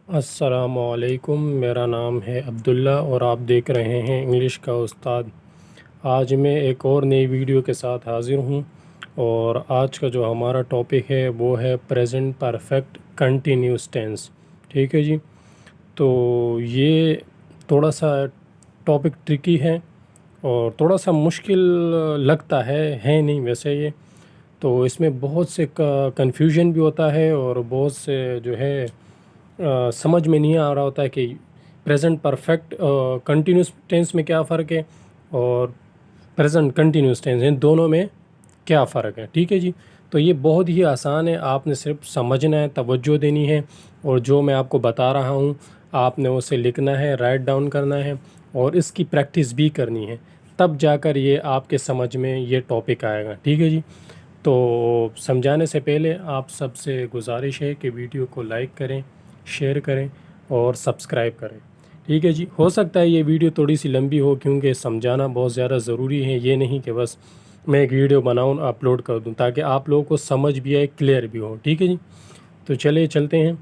السلام علیکم، میرا نام ہے عبداللہ اور آپ دیکھ رہے ہیں انگلش کا استاد۔ آج میں ایک اور نئی ویڈیو کے ساتھ حاضر ہوں، اور آج کا جو ہمارا ٹاپک ہے وہ ہے پریزنٹ پرفیکٹ کنٹینیوس ٹینس۔ ٹھیک ہے جی، تو یہ تھوڑا سا ٹاپک ٹرکی ہے اور تھوڑا سا مشکل لگتا ہے نہیں ویسے یہ تو اس میں بہت سے کنفیوژن بھی ہوتا ہے اور بہت سے جو ہے سمجھ میں نہیں آ رہا ہوتا ہے کہ پریزنٹ پرفیکٹ کنٹینیوس ٹینس میں کیا فرق ہے اور پریزنٹ کنٹینیوس ٹینس ان دونوں میں کیا فرق ہے۔ ٹھیک ہے جی، تو یہ بہت ہی آسان ہے، آپ نے صرف سمجھنا ہے، توجہ دینی ہے، اور جو میں آپ کو بتا رہا ہوں آپ نے اسے لکھنا ہے، رائٹ ڈاؤن کرنا ہے اور اس کی پریکٹس بھی کرنی ہے، تب جا کر یہ آپ کے سمجھ میں یہ ٹاپک آئے گا۔ ٹھیک ہے جی، تو سمجھانے سے پہلے آپ سب سے گزارش ہے کہ ویڈیو کو لائک کریں، شیئر کریں اور سبسکرائب کریں۔ ٹھیک ہے جی، ہو سکتا ہے یہ ویڈیو تھوڑی سی لمبی ہو کیونکہ سمجھانا بہت زیادہ ضروری ہے، یہ نہیں کہ بس میں ایک ویڈیو بناؤں اپلوڈ کر دوں تاکہ آپ لوگوں کو سمجھ بھی آئے، کلیئر بھی ہو۔ ٹھیک ہے جی، تو چلے چلتے ہیں۔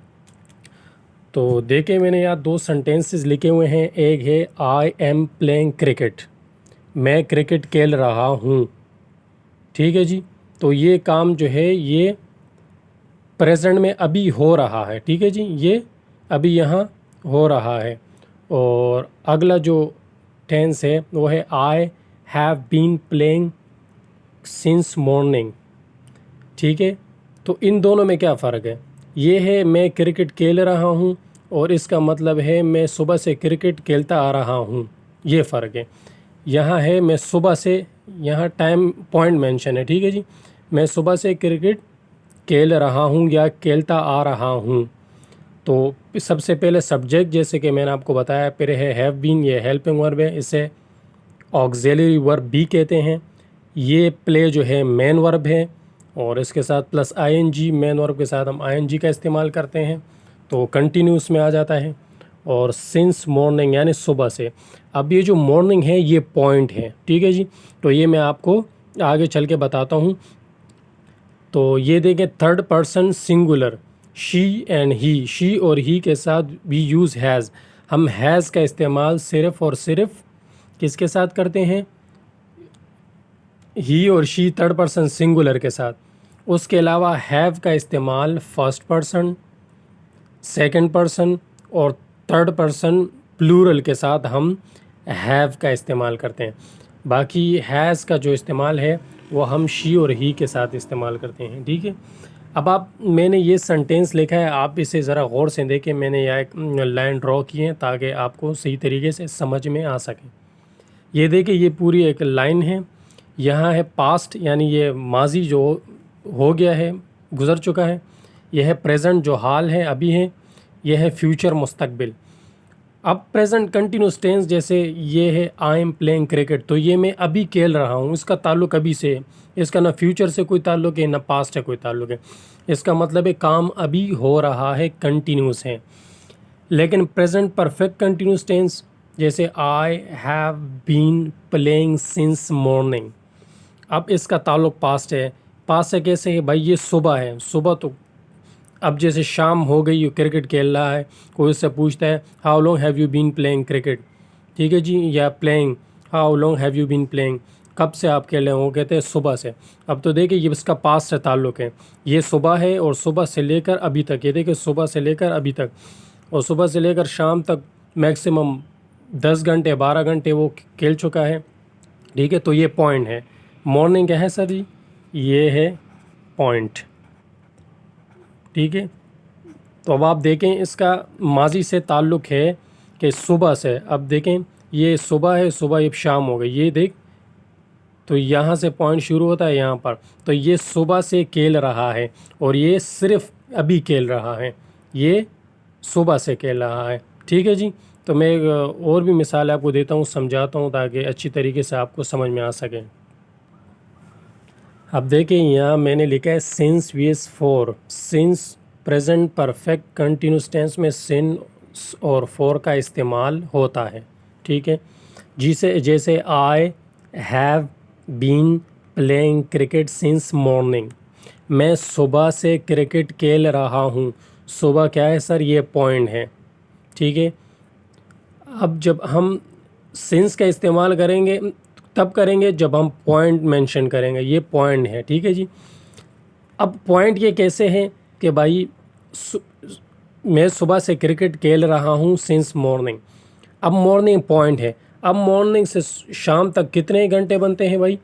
تو دیکھیں میں نے یہاں دو سنٹینسز لکھے ہوئے ہیں، ایک ہے آئی ایم پلینگ کرکٹ، میں کرکٹ کھیل رہا ہوں۔ ٹھیک ہے جی، تو یہ کام جو ہے یہ پریزنٹ میں ابھی ہو رہا ہے۔ ٹھیک ہے جی، یہ ابھی یہاں ہو رہا ہے، اور اگلا جو ٹینس ہے وہ ہے آئی have been playing since morning. ٹھیک ہے، تو ان دونوں میں کیا فرق ہے؟ یہ ہے میں کرکٹ کھیل رہا ہوں، اور اس کا مطلب ہے میں صبح سے کرکٹ کھیلتا آ رہا ہوں، یہ فرق ہے۔ یہاں ہے میں صبح سے، یہاں ٹائم پوائنٹ مینشن ہے۔ ٹھیک ہے جی، میں صبح سے کرکٹ کھیل رہا ہوں یا کھیلتا آ رہا ہوں۔ تو سب سے پہلے سبجیکٹ، جیسے کہ میں نے آپ کو بتایا، پھر ہے ہیو بین، یہ ہیلپنگ ورب ہے، اسے آکزیلری ورب بھی کہتے ہیں۔ یہ پلے جو ہے مین ورب ہے، اور اس کے ساتھ پلس آئی این جی، مین ورب کے ساتھ ہم آئی این جی کا استعمال کرتے ہیں تو کنٹینیوس میں آ جاتا ہے۔ اور سنس مارننگ یعنی صبح سے۔ اب یہ جو مارننگ ہے یہ پوائنٹ ہے۔ ٹھیک ہے جی، تو یہ میں آپ کو آگے چل کے بتاتا ہوں۔ تو یہ دیکھیں third person singular, she and he, she اور ہی کے ساتھ وی یوز ہیز، ہم ہیز کا استعمال صرف اور صرف کس کے ساتھ کرتے ہیں؟ ہی اور شی تھرڈ پرسن سنگولر کے ساتھ۔ اس کے علاوہ ہیو کا استعمال فرسٹ پرسن، سیکنڈ پرسن اور تھرڈ پرسن پلورل کے ساتھ ہم ہیو کا استعمال کرتے ہیں۔ باقی ہیز کا جو استعمال ہے وہ ہم شی اور ہی کے ساتھ استعمال کرتے ہیں۔ ٹھیک ہے، اب میں نے یہ سنٹینس لکھا ہے، آپ اسے ذرا غور سے دیکھیں، میں نے یہاں ایک لائن ڈرا کی ہے تاکہ آپ کو صحیح طریقے سے سمجھ میں آ سکے۔ یہ دیکھیں یہ پوری ایک لائن ہے، یہاں ہے پاسٹ یعنی یہ ماضی جو ہو گیا ہے، گزر چکا ہے، یہ ہے پریزنٹ جو حال ہے ابھی ہے، یہ ہے فیوچر مستقبل۔ اب پریزنٹ کنٹینیوس ٹینس جیسے یہ ہے آئی ایم پلینگ کرکٹ، تو یہ میں ابھی کھیل رہا ہوں، اس کا تعلق ابھی سے ہے، اس کا نہ فیوچر سے کوئی تعلق ہے نہ پاسٹ سے کوئی تعلق ہے، اس کا مطلب ہے کام ابھی ہو رہا ہے، کنٹینیوس ہے۔ لیکن پریزنٹ پرفیکٹ کنٹینیوس ٹینس جیسے I have been playing since morning, اب اس کا تعلق پاسٹ ہے۔ پاسٹ سے کیسے ہے بھائی؟ یہ صبح ہے، صبح تو اب جیسے شام ہو گئی کرکٹ کھیل رہا ہے، کوئی اس سے پوچھتا ہے how long have you been playing cricket, ٹھیک ہے جی، یا playing, how long have you been playing, کب سے آپ کھیل رہے ہیں؟ وہ کہتے ہیں صبح سے۔ اب تو دیکھیں یہ اس کا پاسٹ سے تعلق ہے، یہ صبح ہے اور صبح سے لے کر ابھی تک، یہ دیکھیں صبح سے لے کر ابھی تک، اور صبح سے لے کر شام تک میکسیمم 10 گھنٹے 12 گھنٹے وہ کھیل چکا ہے۔ ٹھیک ہے، تو یہ پوائنٹ ہے۔ مارننگ کیا ہے سر جی؟ یہ ہے پوائنٹ۔ ٹھیک ہے، تو اب آپ دیکھیں اس کا ماضی سے تعلق ہے کہ صبح سے، اب دیکھیں یہ صبح ہے، صبح اب شام ہو گئی، یہ دیکھ تو یہاں سے پوائنٹ شروع ہوتا ہے یہاں پر، تو یہ صبح سے کھیل رہا ہے اور یہ صرف ابھی کھیل رہا ہے، یہ صبح سے کھیل رہا ہے۔ ٹھیک ہے جی، تو میں اور بھی مثال آپ کو دیتا ہوں، سمجھاتا ہوں تاکہ اچھی طریقے سے آپ کو سمجھ میں آ سکے۔ اب دیکھیں یہاں میں نے لکھا ہے سنس ویس for, since present perfect continuous tense میں سنس اور فور کا استعمال ہوتا ہے۔ ٹھیک ہے، جیسے I have been playing cricket since morning, میں صبح سے کرکٹ کھیل رہا ہوں، صبح کیا ہے سر؟ یہ پوائنٹ ہے، ٹھیک ہے۔ اب جب ہم سنس کا استعمال کریں گے تب کریں گے جب ہم پوائنٹ مینشن کریں گے، یہ پوائنٹ ہے، ٹھیک ہے جی۔ اب پوائنٹ یہ کیسے ہیں کہ بھائی میں صبح سے کرکٹ کھیل رہا ہوں سنس مارننگ، اب مارننگ پوائنٹ ہے، اب مارننگ سے شام تک کتنے گھنٹے بنتے ہیں بھائی؟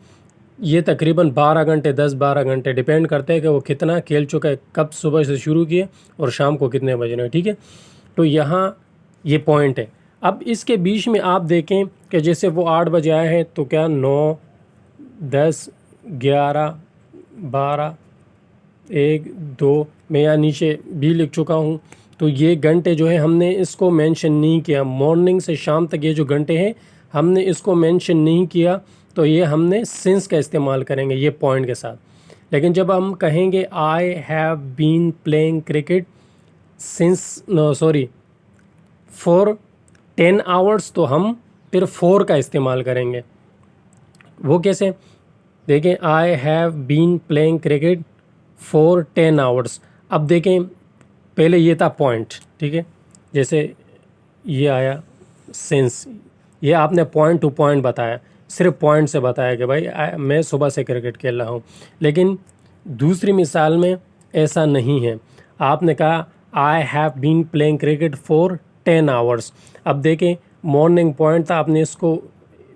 یہ تقریباً 12 گھنٹے، 10-12 گھنٹے ڈیپینڈ کرتے ہیں کہ وہ کتنا کھیل چکا ہے، کب صبح سے شروع کیے اور شام کو کتنے بجے، ٹھیک ہے۔ تو یہاں یہ پوائنٹ ہے۔ اب اس کے بیچ میں آپ دیکھیں کہ جیسے وہ 8 بجے آئے ہیں تو کیا 9، 10، 11، 12، 1، 2 میں یہاں نیچے بھی لکھ چکا ہوں۔ تو یہ گھنٹے جو ہے ہم نے اس کو مینشن نہیں کیا، مارننگ سے شام تک یہ جو گھنٹے ہیں ہم نے اس کو مینشن نہیں کیا، تو یہ ہم نے سنس کا استعمال کریں گے یہ پوائنٹ کے ساتھ۔ لیکن جب ہم کہیں گے I have been playing cricket for 10 hours, تو ہم پھر 4 کا استعمال کریں گے۔ وہ کیسے؟ دیکھیں I have been playing cricket for 10 hours. اب دیکھیں پہلے یہ تھا پوائنٹ، ٹھیک ہے، جیسے یہ آیا سنس، یہ آپ نے پوائنٹ ٹو پوائنٹ بتایا، صرف پوائنٹ سے بتایا کہ بھائی میں صبح سے کرکٹ کھیل رہا ہوں۔ لیکن دوسری مثال میں ایسا نہیں ہے، آپ نے کہا I have been playing cricket for 10 hours. اب دیکھیں مارننگ پوائنٹ تھا، آپ نے اس کو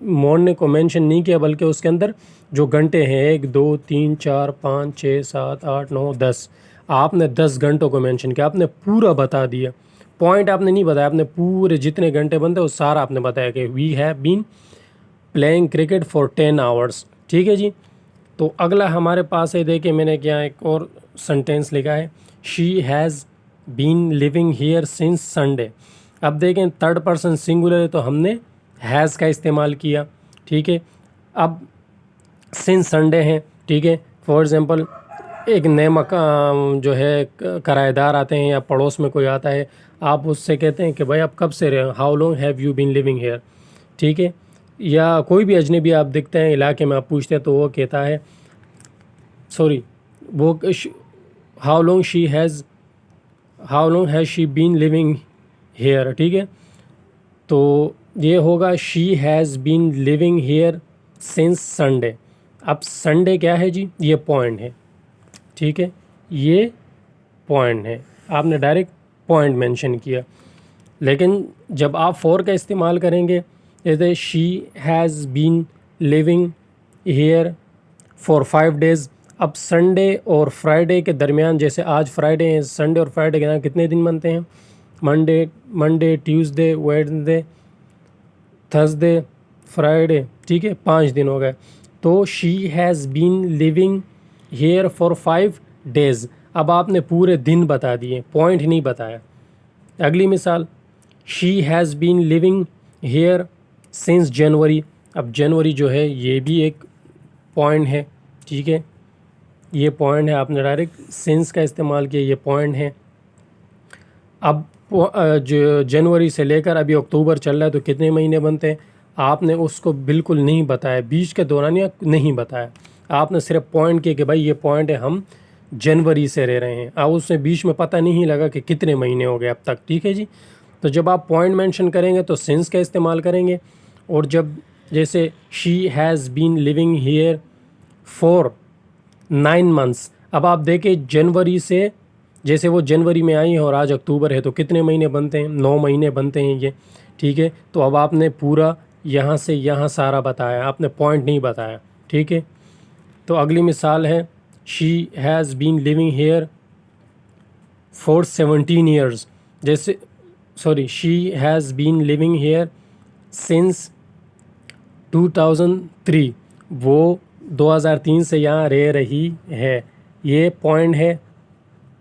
مارننگ کو مینشن نہیں کیا بلکہ اس کے اندر جو گھنٹے ہیں 1، 2، 3، 4، 5، 6، 7، 8، 9، 10، آپ نے 10 گھنٹوں کو مینشن کیا، آپ نے پورا بتا دیا۔ پوائنٹ آپ نے نہیں بتایا، آپ نے پورے جتنے گھنٹے بنتے وہ سارا آپ نے بتایا کہ we have been playing cricket for 10 hours, ٹھیک ہے جی۔ تو اگلا ہمارے پاس ہے، دیکھیں میں نے کیا ایک اور سنٹینس لکھا ہے، she has been living here since Sunday. اب دیکھیں 3rd پرسن سنگولر ہے تو ہم نے ہیز کا استعمال کیا، ٹھیک ہے۔ اب سنس سنڈے ہیں، ٹھیک ہے، فار ایگزامپل ایک نئے مکان جو ہے کرایہ دار آتے ہیں یا پڑوس میں کوئی آتا ہے، آپ اس سے کہتے ہیں کہ بھائی آپ کب سے رہے، how long have you been living here, ٹھیک ہے۔ یا کوئی بھی اجنبی آپ دیکھتے ہیں علاقے میں، آپ پوچھتے ہیں تو وہ کہتا ہے وہ how long has she been living here, ٹھیک ہے۔ تو یہ ہوگا she has been living here since Sunday. اب سنڈے کیا ہے جی؟ یہ پوائنٹ ہے، ٹھیک ہے، یہ پوائنٹ ہے، آپ نے ڈائریکٹ پوائنٹ مینشن کیا۔ لیکن جب آپ فور کا استعمال کریں گے، جیسے she has been living here for 5 days، اب سنڈے اور فرائیڈے کے درمیان، جیسے آج فرائیڈے ہیں، سنڈے اور فرائیڈے کے درمیان کتنے دن بنتے ہیں؟ Monday, Tuesday, Wednesday, Thursday, Friday, ٹھیک ہے، 5 دن ہو گئے۔ تو she has been living here for 5 days۔ اب آپ نے پورے دن بتا دیے، پوائنٹ نہیں بتایا۔ اگلی مثال، she has been living here since January. اب جنوری جو ہے یہ بھی ایک پوائنٹ ہے، ٹھیک ہے، یہ پوائنٹ ہے، آپ نے ڈائریکٹ سنس کا استعمال کیا، یہ پوائنٹ ہے۔ اب جو جنوری سے لے کر ابھی اکتوبر چل رہا ہے تو کتنے مہینے بنتے ہیں؟ آپ نے اس کو بالکل نہیں بتایا، بیچ کے دورانیہ نہیں بتایا، آپ نے صرف پوائنٹ کیا کہ بھائی یہ پوائنٹ ہے، ہم جنوری سے رہ رہے ہیں، اب اس میں بیچ میں پتہ نہیں لگا کہ کتنے مہینے ہو گئے اب تک، ٹھیک ہے جی۔ تو جب آپ پوائنٹ مینشن کریں گے تو سنس کا استعمال کریں گے، اور جب جیسے she has been living here for 9 months، اب آپ دیکھیں جنوری سے، جیسے وہ جنوری میں آئی ہیں اور آج اکتوبر ہے تو کتنے مہینے بنتے ہیں؟ 9 مہینے بنتے ہیں یہ، ٹھیک ہے۔ تو اب آپ نے پورا یہاں سے یہاں سارا بتایا، آپ نے پوائنٹ نہیں بتایا، ٹھیک ہے۔ تو اگلی مثال ہے، she has been living here for 17 years، جیسے she has been living here since 2003، وہ 2003 سے یہاں رہ رہی ہے، یہ پوائنٹ ہے،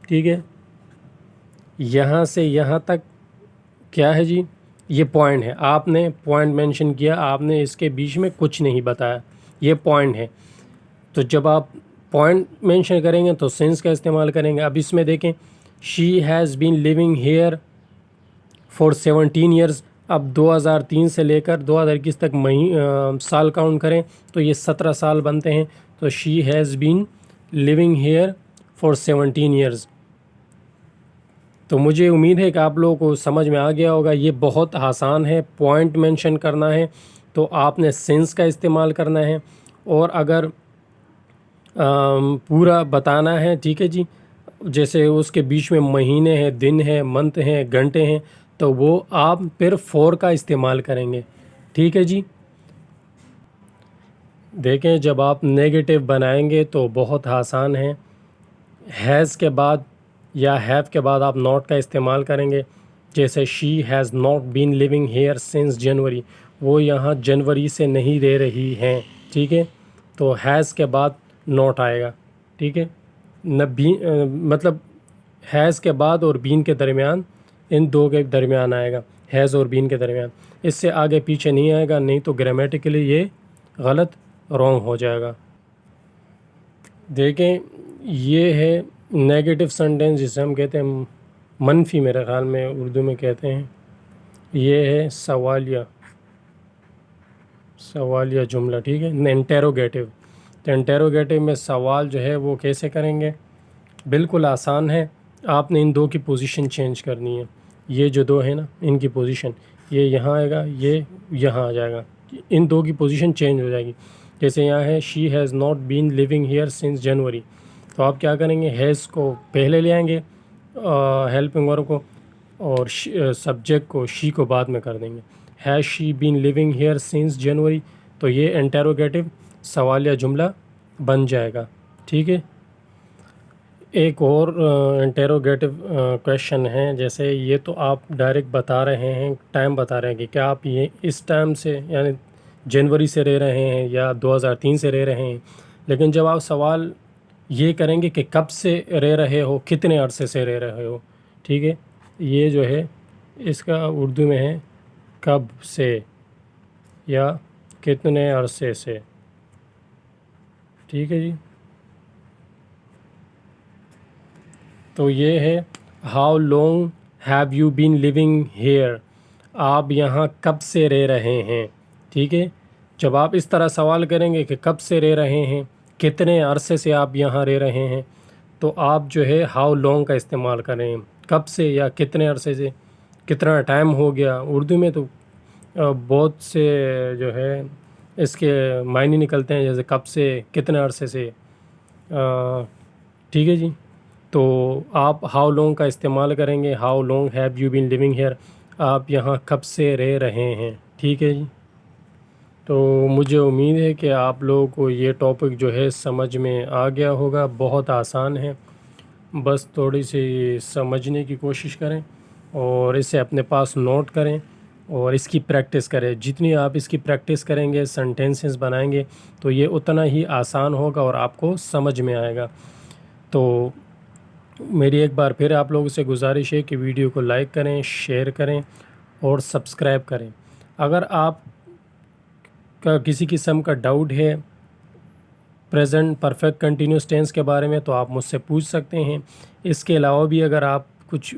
ٹھیک ہے۔ یہاں سے یہاں تک کیا ہے جی؟ یہ پوائنٹ ہے، آپ نے پوائنٹ مینشن کیا، آپ نے اس کے بیچ میں کچھ نہیں بتایا، یہ پوائنٹ ہے۔ تو جب آپ پوائنٹ مینشن کریں گے تو سنس کا استعمال کریں گے۔ اب اس میں دیکھیں، she has been living here for 17 years، اب 2003 سے لے کر 2021 تک سال کاؤنٹ کریں تو یہ 17 سال بنتے ہیں۔ تو she has been living here for 17 years۔ تو مجھے امید ہے کہ آپ لوگوں کو سمجھ میں آ گیا ہوگا. یہ بہت آسان ہے. پوائنٹ مینشن کرنا ہے تو آپ نے سنس کا استعمال کرنا ہے، اور اگر پورا بتانا ہے، ٹھیک ہے جی، جیسے اس کے بیچ میں مہینے ہیں، دن ہیں، منتھ ہیں، گھنٹے ہیں، تو وہ آپ پھر فور کا استعمال کریں گے. ٹھیک ہے جی. دیکھیں جب آپ نیگیٹو بنائیں گے تو بہت آسان ہے. ہیز کے بعد یا ہیو کے بعد آپ ناٹ کا استعمال کریں گے. جیسے she has not been living here since January, وہ یہاں جنوری سے نہیں رہ رہی ہیں. ٹھیک ہے، تو ہیز کے بعد ناٹ آئے گا. ٹھیک ہے، نہ مطلب ہیز کے بعد اور بین کے درمیان، ان دو کے درمیان آئے گا، ہیز اور بین کے درمیان. اس سے آگے پیچھے نہیں آئے گا، نہیں تو گرامیٹیکلی یہ غلط، رانگ ہو جائے گا. دیکھیں یہ ہے نیگیٹو سینٹینس، جسے ہم کہتے ہیں منفی، میرے خیال میں اردو میں کہتے ہیں. یہ ہے سوالیہ جملہ. ٹھیک ہے، انٹیروگیٹو. تو انٹیروگیٹو میں سوال جو ہے وہ کیسے کریں گے؟ بالکل آسان ہے. آپ نے ان دو کی پوزیشن چینج کرنی ہے. یہ جو دو ہیں نا، ان کی پوزیشن، یہ یہاں آئے گا، یہ یہاں آ جائے گا. ان دو کی پوزیشن چینج ہو جائے گی. جیسے یہاں ہے she has not been living here since January, تو آپ کیا کریں گے؟ ہیز کو پہلے لے آئیں گے ہیلپنگ ورب کو، اور سبجیکٹ کو شی کو بعد میں کر دیں گے. Has she been living here since January, تو یہ انٹیروگیٹو سوالیہ جملہ بن جائے گا. ٹھیک ہے. ایک اور انٹیروگیٹو کویشچن ہے، جیسے یہ تو آپ ڈائریکٹ بتا رہے ہیں، ٹائم بتا رہے ہیں کہ کیا آپ یہ اس ٹائم سے یعنی جنوری سے رہ رہے ہیں یا 2003 سے رہ رہے ہیں. لیکن جب آپ سوال یہ کریں گے کہ کب سے رہ رہے ہو، کتنے عرصے سے رہ رہے ہو. ٹھیک ہے، یہ جو ہے اس کا اردو میں ہے کب سے یا کتنے عرصے سے. ٹھیک ہے جی. تو یہ ہے how long have you been living here, آپ یہاں کب سے رہ رہے ہیں. ٹھیک ہے، جب آپ اس طرح سوال کریں گے کہ کب سے رہ رہے ہیں، کتنے عرصے سے آپ یہاں رہ رہے ہیں، تو آپ جو ہے ہاؤ لانگ کا استعمال کریں. کب سے یا کتنے عرصے سے، کتنا ٹائم ہو گیا. اردو میں تو بہت سے جو ہے اس کے معنی نکلتے ہیں، جیسے کب سے، کتنے عرصے سے. ٹھیک ہے جی. تو آپ ہاؤ لانگ کا استعمال کریں گے. How long have you been living here, آپ یہاں کب سے رہ رہے ہیں. ٹھیک ہے جی. تو مجھے امید ہے کہ آپ لوگوں کو یہ ٹاپک جو ہے سمجھ میں آ گیا ہوگا. بہت آسان ہے، بس تھوڑی سی سمجھنے کی کوشش کریں اور اسے اپنے پاس نوٹ کریں اور اس کی پریکٹس کریں. جتنی آپ اس کی پریکٹس کریں گے، سینٹینسز بنائیں گے، تو یہ اتنا ہی آسان ہوگا اور آپ کو سمجھ میں آئے گا. تو میری ایک بار پھر آپ لوگوں سے گزارش ہے کہ ویڈیو کو لائک کریں، شیئر کریں اور سبسکرائب کریں. اگر آپ کا کسی قسم کا ڈاؤٹ ہے پریزنٹ پرفیکٹ کنٹینیوس ٹینس کے بارے میں، تو آپ مجھ سے پوچھ سکتے ہیں. اس کے علاوہ بھی اگر آپ کچھ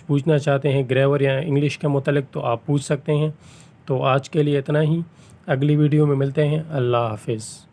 پوچھنا چاہتے ہیں گریمر یا انگلش کے متعلق، تو آپ پوچھ سکتے ہیں. تو آج کے لیے اتنا ہی. اگلی ویڈیو میں ملتے ہیں. اللہ حافظ.